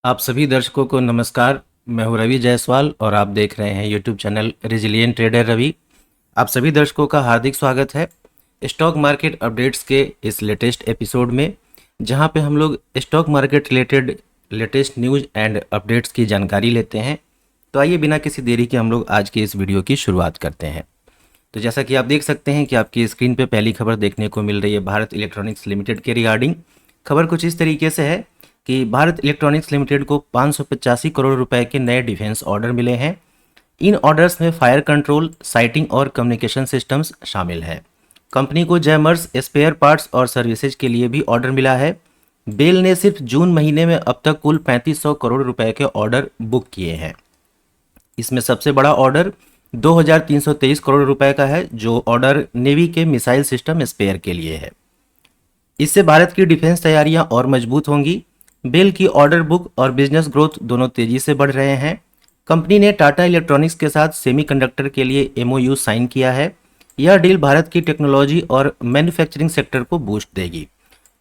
आप सभी दर्शकों को नमस्कार। मैं हूं रवि जायसवाल और आप देख रहे हैं YouTube channel resilient trader Ravi. आप सभी दर्शकों का हार्दिक स्वागत है स्टॉक मार्केट अपडेट्स के इस लेटेस्ट एपिसोड में, जहां पे हम लोग stock market related latest news and updates की जानकारी लेते हैं। तो आइए बिना किसी देरी के हम लोग आज की इस वीडियो की शुरुआत करते हैं। तो जैसा कि आप देख सकते हैं कि आपकी स्क्रीन पे पहली खबर देखने को मिल रही है भारत इलेक्ट्रॉनिक्स लिमिटेड के रिगार्डिंग। खबर कुछ इस तरीके से है कि भारत इलेक्ट्रॉनिक्स लिमिटेड को 585 करोड़ रुपए के नए डिफेंस ऑर्डर मिले हैं। इन ऑर्डर्स में फायर कंट्रोल, साइटिंग और कम्युनिकेशन सिस्टम्स शामिल हैं। कंपनी को जैमर्स, स्पेयर पार्ट्स और सर्विसेज के लिए भी ऑर्डर मिला है। बेल ने सिर्फ जून महीने में अब तक कुल 3500 करोड़ रुपए के ऑर्डर बुक किए हैं। इसमें सबसे बड़ा ऑर्डर 2323 करोड़ रुपए का है, जो ऑर्डर नेवी के मिसाइल सिस्टम स्पेयर के लिए है। इससे भारत की डिफेंस तैयारियां और मजबूत होंगी। बेल की ऑर्डर बुक और बिजनेस ग्रोथ दोनों तेजी से बढ़ रहे हैं। कंपनी ने टाटा इलेक्ट्रॉनिक्स के साथ सेमीकंडक्टर के लिए एमओयू साइन किया है। यह डील भारत की टेक्नोलॉजी और मैन्युफैक्चरिंग सेक्टर को बूस्ट देगी।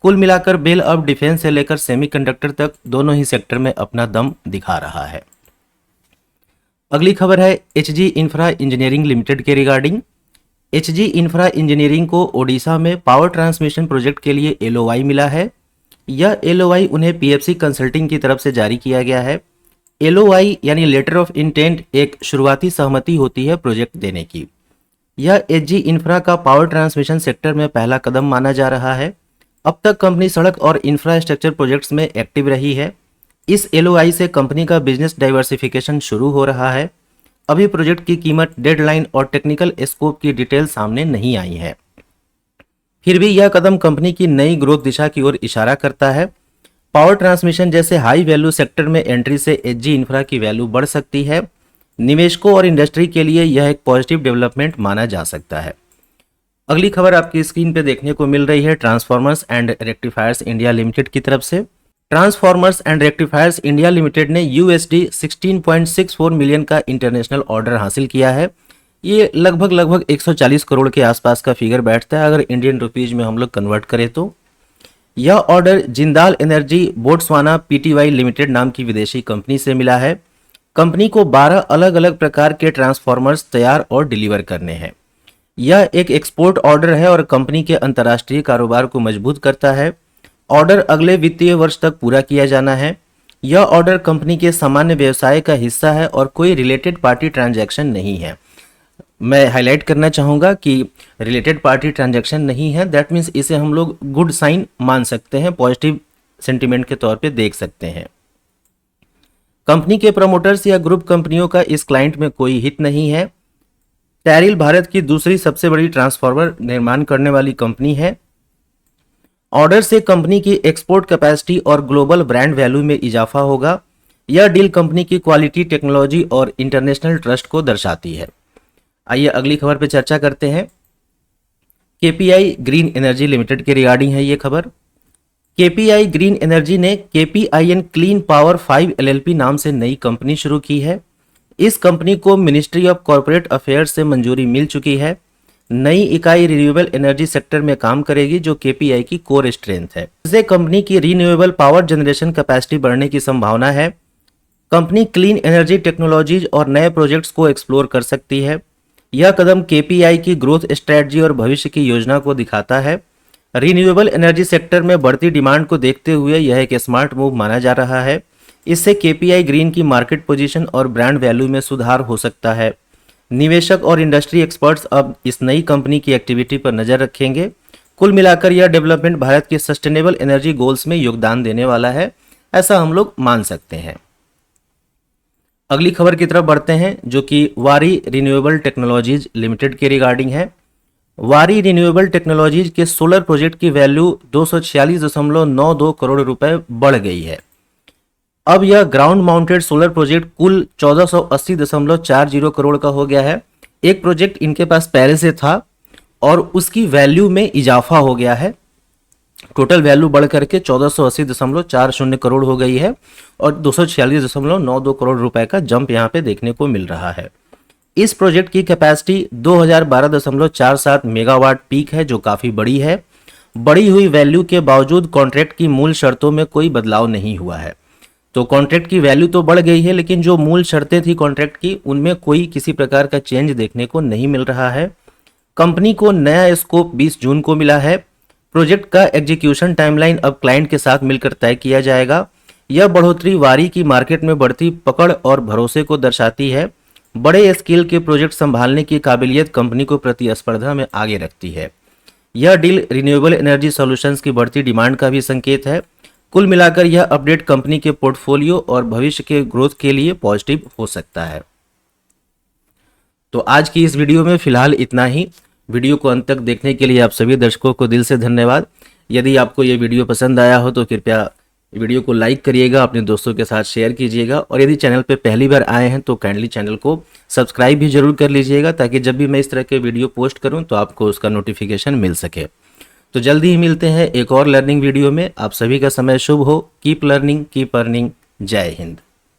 कुल मिलाकर बेल अब डिफेंस से लेकर सेमीकंडक्टर तक दोनों ही सेक्टर में अपना दम दिखा रहा है। अगली खबर है एचजी इंफ्रा इंजीनियरिंग लिमिटेड के रिगार्डिंग। एचजी इंफ्रा इंजीनियरिंग को ओडिशा में पावर ट्रांसमिशन प्रोजेक्ट के लिए एलओआई मिला है। यह एलओआई उन्हें पीएफसी कंसल्टिंग की तरफ से जारी किया गया है। एलओआई यानी लेटर ऑफ इंटेंट एक शुरुआती सहमति होती है प्रोजेक्ट देने की। यह एचजी इंफ्रा का पावर ट्रांसमिशन सेक्टर में पहला कदम माना जा रहा है। अब तक कंपनी सड़क और इंफ्रास्ट्रक्चर प्रोजेक्ट्स में एक्टिव रही है। इस एलओआई से कंपनी का बिजनेस डाइवर्सिफिकेशन शुरू हो रहा है। अभी प्रोजेक्ट की कीमत, डेडलाइन और टेक्निकल स्कोप की डिटेल सामने नहीं आई है। फिर भी यह कदम कंपनी की नई ग्रोथ दिशा की ओर इशारा करता है। पावर ट्रांसमिशन जैसे हाई वैल्यू सेक्टर में एंट्री से एचजी इंफ्रा की वैल्यू बढ़ सकती है। निवेशकों और इंडस्ट्री के लिए यह एक पॉजिटिव डेवलपमेंट माना जा सकता है। अगली खबर आपकी स्क्रीन पे देखने को मिल रही है transformers and rectifiers India limited की तरफ से। Transformers and rectifiers India limited ने यूएसडी 16.64 मिलियन का इंटरनेशनल ऑर्डर हासिल किया है। ये लगभग 140 करोड़ के आसपास का फिगर बैठता है अगर इंडियन रुपीज में हम लोग कन्वर्ट करें तो। यह order Jindal energy Botswana PTY limited नाम की विदेशी कंपनी से मिला है। कंपनी को 12 अलग अलग प्रकार के ट्रांसफॉर्मर्स तैयार और डिलीवर करने हैं। यह एक एक्सपोर्ट ऑर्डर है और कंपनी के अंतर्राष्ट्रीय कारोबार को मजबूत करता है। ऑर्डर अगले वित्तीय वर्ष तक पूरा किया जाना है। यह ऑर्डर कंपनी के सामान्य व्यवसाय का हिस्सा है और कोई रिलेटेड पार्टी ट्रांजैक्शन नहीं है। मैं हाईलाइट करना चाहूँगा कि रिलेटेड पार्टी ट्रांजैक्शन नहीं है, दैट मीन्स इसे हम लोग गुड साइन मान सकते हैं, पॉजिटिव सेंटिमेंट के तौर पे देख सकते हैं। कंपनी के प्रमोटर्स या ग्रुप कंपनियों का इस क्लाइंट में कोई हित नहीं है। टैरिल भारत की दूसरी सबसे बड़ी ट्रांसफार्मर निर्माण करने वाली कंपनी है। ऑर्डर से कंपनी की एक्सपोर्ट कैपेसिटी और ग्लोबल ब्रांड वैल्यू में इजाफा होगा। यह डील कंपनी की क्वालिटी, टेक्नोलॉजी और इंटरनेशनल ट्रस्ट को दर्शाती है। आइए अगली खबर पे चर्चा करते हैं। केपीआई ग्रीन एनर्जी लिमिटेड के रिगार्डिंग है ये खबर। केपीआई ग्रीन एनर्जी ने केपीआईएन क्लीन पावर 5 एलएलपी नाम से नई कंपनी शुरू की है। इस कंपनी को मिनिस्ट्री ऑफ कॉर्पोरेट अफेयर्स से मंजूरी मिल चुकी है। नई इकाई रिन्यूएबल एनर्जी सेक्टर में काम करेगी, जो केपीआई की कोर स्ट्रेंथ है। इससे कंपनी की रिन्यूएबल पावर जनरेशन कैपेसिटी बढ़ने की संभावना है। कंपनी क्लीन एनर्जी टेक्नोलॉजीज और नए प्रोजेक्ट्स को एक्सप्लोर कर सकती है। यह कदम केपीआई की ग्रोथ स्ट्रेटजी और भविष्य की योजना को दिखाता है। रिन्यूएबल एनर्जी सेक्टर में बढ़ती डिमांड को देखते हुए यह एक स्मार्ट मूव माना जा रहा है। इससे केपीआई ग्रीन की मार्केट पोजीशन और ब्रांड वैल्यू में सुधार हो सकता है। निवेशक और इंडस्ट्री एक्सपर्ट्स अब इस नई कंपनी की एक्टिविटी पर नजर रखेंगे। कुल मिलाकर यह डेवलपमेंट भारत के सस्टेनेबल एनर्जी गोल्स में योगदान देने वाला है, ऐसा हम लोग मान सकते हैं। अगली खबर की तरफ बढ़ते हैं, जो कि वारी रिन्यूएबल टेक्नोलॉजीज लिमिटेड के रिगार्डिंग है। वारी रिन्यूएबल टेक्नोलॉजीज के सोलर प्रोजेक्ट की वैल्यू 246.92 करोड़ रुपए बढ़ गई है। अब यह ग्राउंड माउंटेड सोलर प्रोजेक्ट कुल 1480.40 करोड़ का हो गया है। एक प्रोजेक्ट इनके पास पहले से था और उसकी वैल्यू में इजाफा हो गया है। टोटल वैल्यू बढ़ करके 1480.40 करोड़ हो गई है और 246.92 करोड़ रुपए का जंप यहाँ पे देखने को मिल रहा है। इस प्रोजेक्ट की कैपेसिटी 2012.47 मेगावाट पीक है, जो काफी बड़ी है। बढ़ी हुई वैल्यू के बावजूद कॉन्ट्रैक्ट की मूल शर्तों में कोई बदलाव नहीं हुआ है। तो कॉन्ट्रैक्ट की वैल्यू तो बढ़ गई है, लेकिन जो मूल शर्तें थी कॉन्ट्रैक्ट की उनमें कोई किसी प्रकार का चेंज देखने को नहीं मिल रहा है। कंपनी को नया स्कोप 20 जून को मिला है। प्रोजेक्ट का एग्जीक्यूशन टाइमलाइन अब क्लाइंट के साथ मिलकर तय किया जाएगा। यह बढ़ोतरी वारी की मार्केट में बढ़ती पकड़ और भरोसे को दर्शाती है। बड़े स्केल के प्रोजेक्ट संभालने की काबिलियत कंपनी को प्रतिस्पर्धा में आगे रखती है। यह डील रिन्यूएबल एनर्जी सॉल्यूशंस की बढ़ती डिमांड का भी संकेत है। कुल मिलाकर यह अपडेट कंपनी के पोर्टफोलियो और भविष्य के ग्रोथ के लिए पॉजिटिव हो सकता है। तो आज की इस वीडियो में फिलहाल इतना ही। वीडियो को अंत तक देखने के लिए आप सभी दर्शकों को दिल से धन्यवाद। यदि आपको ये वीडियो पसंद आया हो तो कृपया वीडियो को लाइक करिएगा, अपने दोस्तों के साथ शेयर कीजिएगा और यदि चैनल पे पहली बार आए हैं तो काइंडली चैनल को सब्सक्राइब भी जरूर कर लीजिएगा, ताकि जब भी मैं इस तरह के वीडियो पोस्ट करूं तो आपको उसका नोटिफिकेशन मिल सके। तो जल्दी ही मिलते हैं एक और लर्निंग वीडियो में। आप सभी का समय शुभ हो। Keep learning, keep earning. जय हिंद।